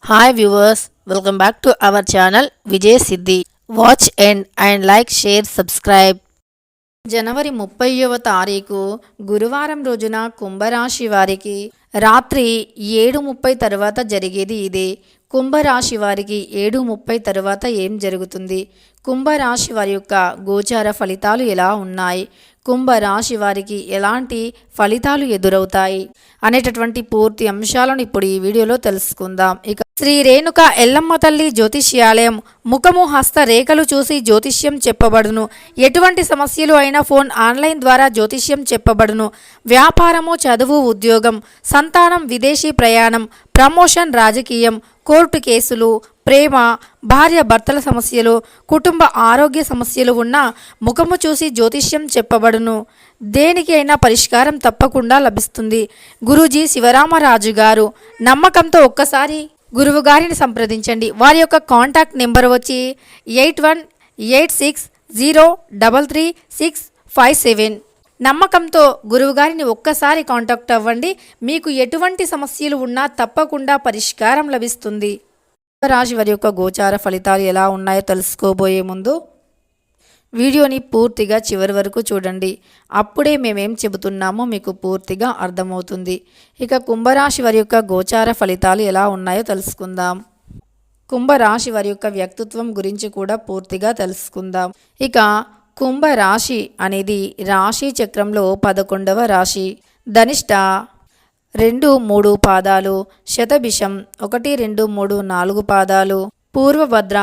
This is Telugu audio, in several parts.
Hi viewers, welcome back to our channel Vijay Siddhi. Watch and like, share, subscribe. జనవరి 30వ తారీఖు గురువారం రోజున కుంభరాశి వారికి రాత్రి 7:30 తర్వాత జరిగేది ఇదే. కుంభరాశి వారికి 7:30 తర్వాత ఏం జరుగుతుంది? కుంభరాశి వారి యొక్క గోచార ఫలితాలు ఎలా ఉన్నాయి? కుంభరాశి వారికి ఎలాంటి ఫలితాలు ఎదురవుతాయి అనేటటువంటి పూర్తి అంశాలను ఇప్పుడు ఈ వీడియోలో తెలుసుకుందాం. ఇక శ్రీ రేణుక ఎల్లమ్మ తల్లి జ్యోతిష్యాలయం ముఖము హస్త రేఖలు చూసి జ్యోతిష్యం చెప్పబడును. ఎటువంటి సమస్యలు అయినా ఫోన్ ఆన్లైన్ ద్వారా జ్యోతిష్యం చెప్పబడును. వ్యాపారము, చదువు, ఉద్యోగం, సంతానం, విదేశీ ప్రయాణం, ప్రమోషన్, రాజకీయం, కోర్టు కేసులు, ప్రేమ, భార్య భర్తల సమస్యలు, కుటుంబ ఆరోగ్య సమస్యలు ఉన్న ముఖము చూసి జ్యోతిష్యం చెప్పబడును. దేనికి అయినా పరిష్కారం తప్పకుండా లభిస్తుంది. గురూజీ శివరామరాజు గారు. నమ్మకంతో ఒక్కసారి గురువు గారిని సంప్రదించండి. వారి యొక్క కాంటాక్ట్ నెంబర్ వచ్చి 8186033657. నమ్మకంతో గురువుగారిని ఒక్కసారి కాంటాక్ట్ అవ్వండి. మీకు ఎటువంటి సమస్యలు ఉన్నా తప్పకుండా పరిష్కారం లభిస్తుంది. రాశి వారి యొక్క గోచార ఫలితాలు ఎలా ఉన్నాయో తెలుసుకోబోయే ముందు వీడియోని పూర్తిగా చివరి వరకు చూడండి. అప్పుడే మేమేం చెబుతున్నామో మీకు పూర్తిగా అర్థమవుతుంది. ఇక కుంభరాశి వారి యొక్క గోచార ఫలితాలు ఎలా ఉన్నాయో తెలుసుకుందాం. కుంభరాశి వారి యొక్క వ్యక్తిత్వం గురించి కూడా పూర్తిగా తెలుసుకుందాం. ఇక కుంభరాశి అనేది రాశి చక్రంలో 11వ రాశి. ధనిష్ట 2, 3 పాదాలు, శతభిషం 1, 2, 3, 4 పాదాలు, పూర్వభద్ర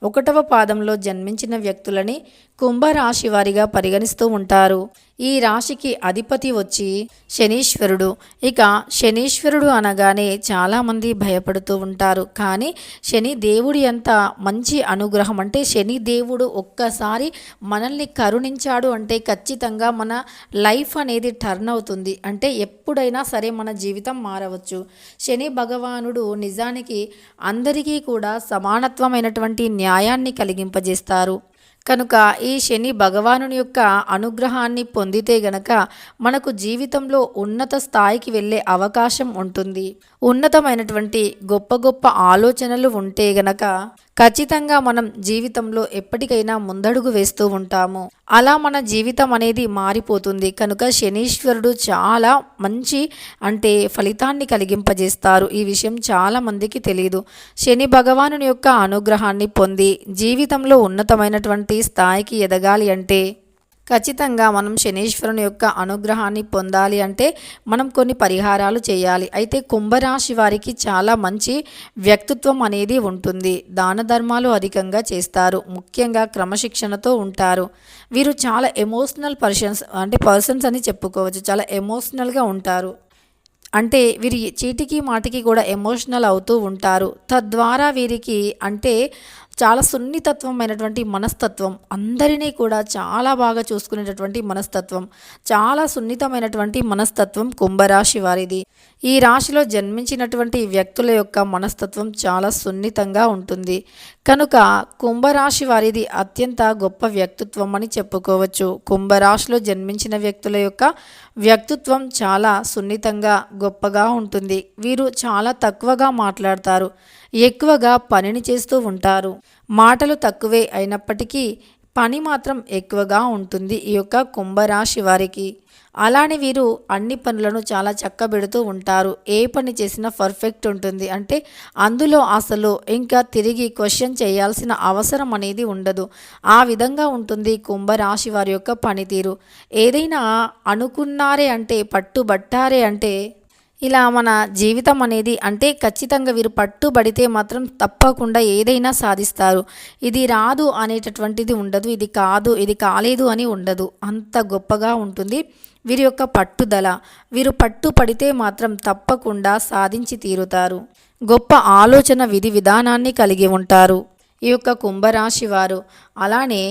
1వ పాదంలో జన్మించిన వ్యక్తులని కుంభరాశి వారిగా పరిగణిస్తూ ఉంటారు. ఈ రాశికి అధిపతి వచ్చి శనీశ్వరుడు. ఇక శనీశ్వరుడు అనగానే చాలామంది భయపడుతూ ఉంటారు. కానీ శని దేవుడి అంత మంచి అనుగ్రహం. అంటే శని దేవుడు ఒక్కసారి మనల్ని కరుణించాడు అంటే ఖచ్చితంగా మన లైఫ్ అనేది టర్న్ అవుతుంది. అంటే ఎప్పుడైనా సరే మన జీవితం మారవచ్చు. శని భగవానుడు నిజానికి అందరికీ కూడా సమానత్వమైనటువంటి న్యాయాన్ని కలిగింపజేస్తారు. కనుక ఈ శని భగవానుని యొక్క అనుగ్రహాన్ని పొందితే గనక మనకు జీవితంలో ఉన్నత స్థాయికి వెళ్ళే అవకాశం ఉంటుంది. ఉన్నతమైనటువంటి గొప్ప గొప్ప ఆలోచనలు ఉంటే గనక ఖచ్చితంగా మనం జీవితంలో ఎప్పటికైనా ముందడుగు వేస్తూ ఉంటాము. అలా మన జీవితం అనేది మారిపోతుంది. కనుక శనీశ్వరుడు చాలా మంచి ఫలితాన్ని కలిగింపజేస్తారు. ఈ విషయం చాలా మందికి తెలియదు. శని భగవానుని యొక్క అనుగ్రహాన్ని పొంది జీవితంలో ఉన్నతమైనటువంటి స్థాయికి ఎదగాలి అంటే ఖచ్చితంగా మనం శనీశ్వరుని యొక్క అనుగ్రహాన్ని పొందాలి అంటే మనం కొన్ని పరిహారాలు చేయాలి. అయితే కుంభరాశి వారికి చాలా మంచి వ్యక్తిత్వం అనేది ఉంటుంది. దాన ధర్మాలు అధికంగా చేస్తారు. ముఖ్యంగా క్రమశిక్షణతో ఉంటారు. వీరు చాలా ఎమోషనల్ పర్సన్స్ అని చెప్పుకోవచ్చు. చాలా ఎమోషనల్గా ఉంటారు. అంటే వీరి చీటికి మాటికి కూడా ఎమోషనల్ అవుతూ ఉంటారు. తద్వారా వీరికి చాలా సున్నితత్వమైనటువంటి మనస్తత్వం, అందరినీ కూడా చాలా బాగా చూసుకునేటటువంటి మనస్తత్వం, చాలా సున్నితమైనటువంటి మనస్తత్వం కుంభరాశి వారిది. ఈ రాశిలో జన్మించినటువంటి వ్యక్తుల యొక్క మనస్తత్వం చాలా సున్నితంగా ఉంటుంది. కనుక కుంభరాశి వారిది అత్యంత గొప్ప వ్యక్తిత్వం అని చెప్పుకోవచ్చు. కుంభరాశిలో జన్మించిన వ్యక్తుల యొక్క వ్యక్తిత్వం చాలా సున్నితంగా గొప్పగా ఉంటుంది. వీరు చాలా తక్కువగా మాట్లాడతారు. ఎక్కువగా పనిని చేస్తూ ఉంటారు. మాటలు తక్కువే అయినప్పటికీ పని మాత్రం ఎక్కువగా ఉంటుంది ఈ యొక్క కుంభరాశి వారికి. అలానే వీరు అన్ని పనులను చాలా చక్కబెడుతూ ఉంటారు. ఏ పని చేసినా పర్ఫెక్ట్ ఉంటుంది. అందులో అసలు ఇంకా తిరిగి క్వశ్చన్ చేయాల్సిన అవసరం అనేది ఉండదు. ఆ విధంగా ఉంటుంది కుంభరాశి వారి యొక్క పనితీరు. ఏదైనా అనుకున్నారే పట్టుబట్టారే ఇలా మన జీవితం అనేది ఖచ్చితంగా వీరు పట్టుబడితే మాత్రం తప్పకుండా ఏదైనా సాధిస్తారు. ఇది రాదు అనేటటువంటిది ఉండదు. ఇది కాదు, ఇది కాలేదు అని ఉండదు. అంత గొప్పగా ఉంటుంది వీరి యొక్క పట్టుదల. వీరు పట్టుపడితే మాత్రం తప్పకుండా సాధించి తీరుతారు. గొప్ప ఆలోచన విధి విధానాన్ని కలిగి ఉంటారు ఈ యొక్క కుంభరాశి వారు. అలానే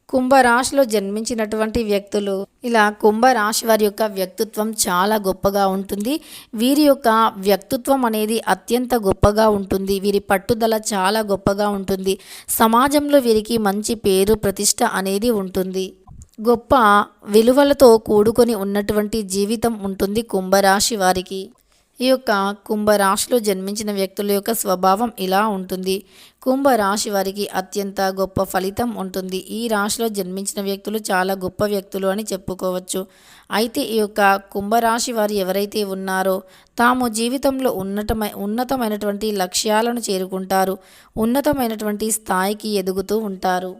కుంభరాశిలో జన్మించినటువంటి వ్యక్తులు ఇలా కుంభరాశి వారి యొక్క వ్యక్తిత్వం చాలా గొప్పగా ఉంటుంది. వీరి యొక్క వ్యక్తిత్వం అనేది అత్యంత గొప్పగా ఉంటుంది. వీరి పట్టుదల చాలా గొప్పగా ఉంటుంది. సమాజంలో వీరికి మంచి పేరు ప్రతిష్ట అనేది ఉంటుంది. గొప్ప విలువలతో కూడుకొని ఉన్నటువంటి జీవితం ఉంటుంది కుంభరాశి వారికి. ఈ యొక్క కుంభరాశిలో జన్మించిన వ్యక్తుల యొక్క స్వభావం ఇలా ఉంటుంది. కుంభరాశి వారికి అత్యంత గొప్ప ఫలితం ఉంటుంది. ఈ రాశిలో జన్మించిన వ్యక్తులు చాలా గొప్ప వ్యక్తులు అని చెప్పుకోవచ్చు. అయితే ఈ యొక్క కుంభరాశి వారు ఎవరైతే ఉన్నారో తాము జీవితంలో ఉన్నతమైనటువంటి లక్ష్యాలను చేరుకుంటారు. ఉన్నతమైనటువంటి స్థాయికి ఎదుగుతూ ఉంటారు.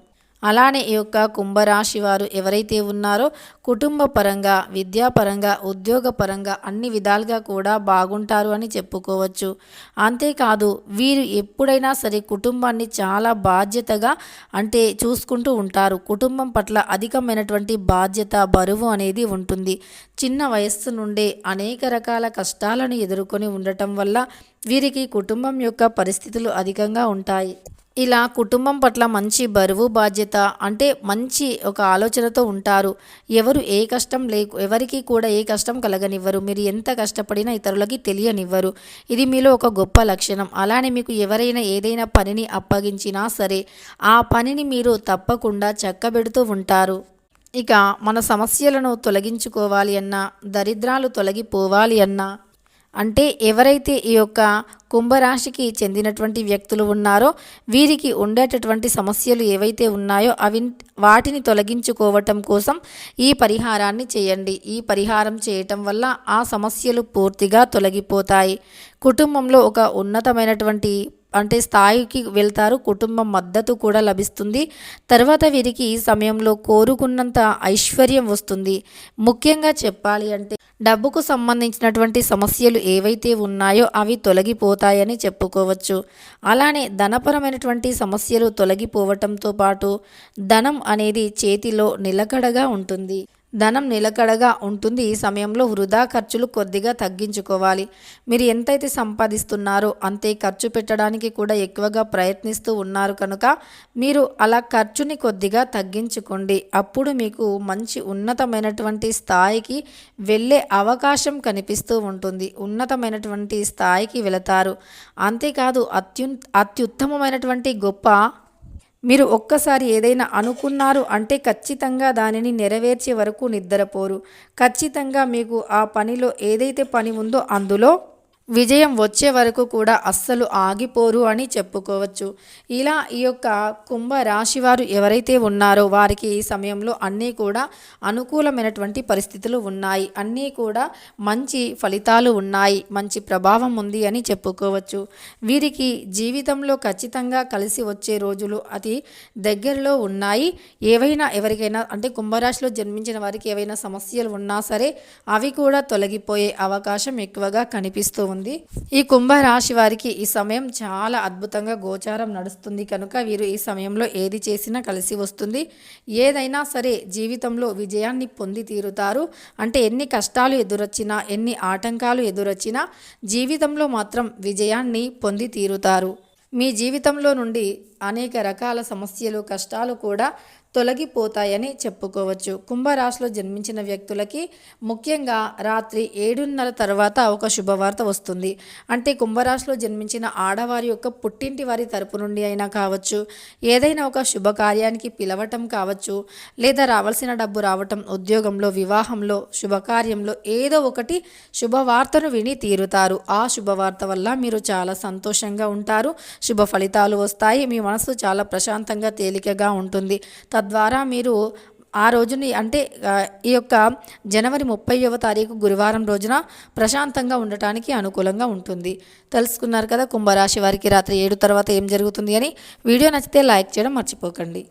అలానే ఈ యొక్క కుంభరాశి వారు ఎవరైతే ఉన్నారో కుటుంబ పరంగా, విద్యాపరంగా, ఉద్యోగపరంగా అన్ని విధాలుగా కూడా బాగుంటారు అని చెప్పుకోవచ్చు. అంతేకాదు వీరు ఎప్పుడైనా సరే కుటుంబాన్ని చాలా బాధ్యతగా చూసుకుంటూ ఉంటారు. కుటుంబం పట్ల అధికమైనటువంటి బాధ్యత, బరువు అనేది ఉంటుంది. చిన్న వయస్సు నుండే అనేక రకాల కష్టాలను ఎదుర్కొని ఉండటం వల్ల వీరికి కుటుంబం యొక్క పరిస్థితులు అధికంగా ఉంటాయి. ఇలా కుటుంబం పట్ల మంచి బరువు బాధ్యత మంచి ఒక ఆలోచనతో ఉంటారు. ఎవరికి కూడా ఏ కష్టం కలగనివ్వరు. మీరు ఎంత కష్టపడినా ఇతరులకి తెలియనివ్వరు. ఇది మీలో ఒక గొప్ప లక్షణం. అలానే మీకు ఎవరైనా ఏదైనా పనిని అప్పగించినా సరే ఆ పనిని మీరు తప్పకుండా చక్కబెడుతూ ఉంటారు. ఇక మన సమస్యలను తొలగించుకోవాలి అన్నా, దరిద్రాలు తొలగిపోవాలి అన్నా ఎవరైతే ఈ యొక్క కుంభరాశికి చెందినటువంటి వ్యక్తులు ఉన్నారో వీరికి ఉండేటటువంటి సమస్యలు ఏవైతే ఉన్నాయో వాటిని తొలగించుకోవటం కోసం ఈ పరిహారాన్ని చేయండి. ఈ పరిహారం చేయటం వల్ల ఆ సమస్యలు పూర్తిగా తొలగిపోతాయి. కుటుంబంలో ఒక ఉన్నతమైనటువంటి స్థాయికి వెళ్తారు. కుటుంబం మద్దతు కూడా లభిస్తుంది. తర్వాత వీరికి ఈ సమయంలో కోరుకున్నంత ఐశ్వర్యం వస్తుంది. ముఖ్యంగా చెప్పాలి డబ్బుకు సంబంధించినటువంటి సమస్యలు ఏవైతే ఉన్నాయో అవి తొలగిపోతాయని చెప్పుకోవచ్చు. అలానే ధనపరమైనటువంటి సమస్యలు తొలగిపోవటంతో పాటు ధనం అనేది చేతిలో నిలకడగా ఉంటుంది. ఈ సమయంలో వృధా ఖర్చులు కొద్దిగా తగ్గించుకోవాలి. మీరు ఎంతైతే సంపాదిస్తున్నారో అంతే ఖర్చు పెట్టడానికి కూడా ఎక్కువగా ప్రయత్నిస్తూ ఉన్నారు కనుక మీరు అలా ఖర్చుని కొద్దిగా తగ్గించుకోండి. అప్పుడు మీకు మంచి ఉన్నతమైనటువంటి స్థాయికి వెళ్ళే అవకాశం కనిపిస్తూ ఉంటుంది. ఉన్నతమైనటువంటి స్థాయికి వెళతారు. అంతేకాదు అత్యుత్తమమైనటువంటి గొప్ప మీరు ఒక్కసారి ఏదైనా అనుకున్నారు ఖచ్చితంగా దానిని నెరవేర్చే వరకు నిద్రపోరు. ఖచ్చితంగా మీకు ఆ పనిలో ఏదైతే పని ఉందో అందులో విజయం వచ్చే వరకు కూడా అస్సలు ఆగిపోరు అని చెప్పుకోవచ్చు. ఇలా ఈ యొక్క కుంభరాశి వారు ఎవరైతే ఉన్నారో వారికి ఈ సమయంలో అన్నీ కూడా అనుకూలమైనటువంటి పరిస్థితులు ఉన్నాయి. అన్నీ కూడా మంచి ఫలితాలు ఉన్నాయి. మంచి ప్రభావం ఉంది అని చెప్పుకోవచ్చు. వీరికి జీవితంలో ఖచ్చితంగా కలిసి వచ్చే రోజులు అతి దగ్గరలో ఉన్నాయి. ఎవరికైనా కుంభరాశిలో జన్మించిన వారికి ఏవైనా సమస్యలు ఉన్నా సరే అవి కూడా తొలగిపోయే అవకాశం ఎక్కువగా కనిపిస్తూ ఉంది. ఈ కుంభరాశి వారికి ఈ సమయం చాలా అద్భుతంగా గోచారం నడుస్తుంది కనుక వీరు ఈ సమయంలో ఏది చేసినా కలిసి వస్తుంది. ఏదైనా సరే జీవితంలో విజయాన్ని పొంది తీరుతారు. ఎన్ని కష్టాలు ఎదురొచ్చినా, ఎన్ని ఆటంకాలు ఎదురొచ్చినా జీవితంలో మాత్రం విజయాన్ని పొంది తీరుతారు. మీ జీవితంలో నుండి అనేక రకాల సమస్యలు, కష్టాలు కూడా తొలగిపోతాయని చెప్పుకోవచ్చు. కుంభరాశిలో జన్మించిన వ్యక్తులకి ముఖ్యంగా రాత్రి 7:30 తర్వాత ఒక శుభవార్త వస్తుంది. కుంభరాశిలో జన్మించిన ఆడవారి యొక్క పుట్టింటి వారి తరపు నుండి అయినా కావచ్చు, ఏదైనా ఒక శుభకార్యానికి పిలవటం కావచ్చు, లేదా రావాల్సిన డబ్బు రావటం, ఉద్యోగంలో, వివాహంలో, శుభకార్యంలో ఏదో ఒకటి శుభవార్తను విని తీరుతారు. ఆ శుభవార్త వల్ల మీరు చాలా సంతోషంగా ఉంటారు. శుభ ఫలితాలు వస్తాయి. మీ మనసు చాలా ప్రశాంతంగా, తేలికగా ఉంటుంది. తద్వారా మీరు ఆ రోజుని ఈ యొక్క జనవరి 30వ తారీఖు గురువారం రోజున ప్రశాంతంగా ఉండటానికి అనుకూలంగా ఉంటుంది. తెలుసుకున్నారు కదా కుంభరాశి వారికి రాత్రి 7 తర్వాత ఏం జరుగుతుంది అని. వీడియో నచ్చితే లైక్ చేయడం మర్చిపోకండి.